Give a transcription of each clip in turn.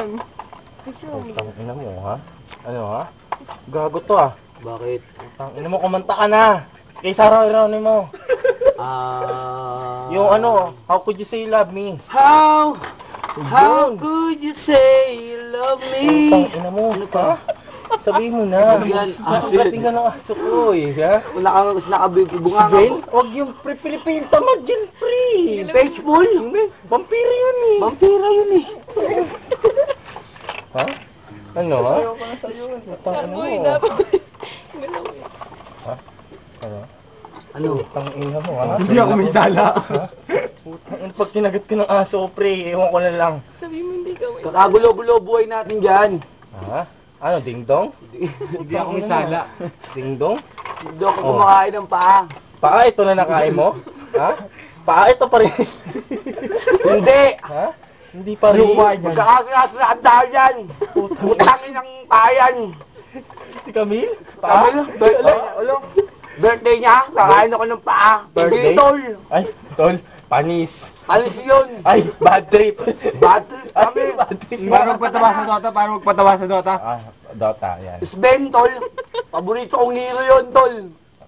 yan. Picture mo. Putang ina mo, ha? Ano, ha? Gago to, ah. Bakit? Putang ina mo, kumanta ka na. Kay Sarah Geronimo. Yung ano, How Could You Say You Love Me? How Yun. could you say you love me? Putang ina mo, ha? Sabihin mo na. Yan, Ang asin. gating ka ng aso ko, eh, ha? Wala kang nakabibunga Ben, huwag yung pre-Pilipin, tamad yun, pre. Baseball? Vampiro yun, eh. Vampira yun eh. Ha? Ano, ha? Ayaw ko na sa'yo. Putang ina mo. Uy, dapat. Galaw eh. Ha? Ano? Ano? Putang ina mo, ha? Hindi ako may dala. Ha? Putang ina, pag kinagat ka ng aso ko, pre, ewan ko na lang. Sabi mo hindi ka may... Kakagulo-gulo buhay natin dyan. Ha? Ano, ding-dong? Hindi ako may sala. Ding-dong? Hindi ako kumakain ng paa. Paa, ito na nakain mo? Ha? Paa, ito pa rin. Hindi! Ha? Hindi pa rin. Magkakasinasaan tayo yan. Putangin ng tayan. Si Camille? Paa? Birthday niya, kakain ako ng paa. Birthday? Hindi, tol. Ay, tol, panis. Alis yun. Ay, bad trip. Bad trip kami. Ay, bad trip. Para magpatawa sa Dota, para magpatawa sa Dota. Ah, Dota, yan. Sven, tol. Paborito kong hero yun, tol.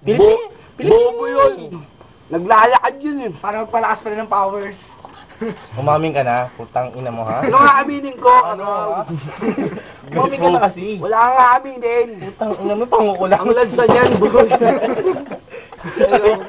Pilipino Bobo yun. Naglalakad yun eh. Para magpalakas pa rin ng powers. Umamin ka na, putang ina mo, ha? Ano nga aminin ko? Ano, ha? Umamin ka na kasi. Wala nga aminin. Putang ina mo, pangukulang. Ang lansa niyan, boy. Ayun.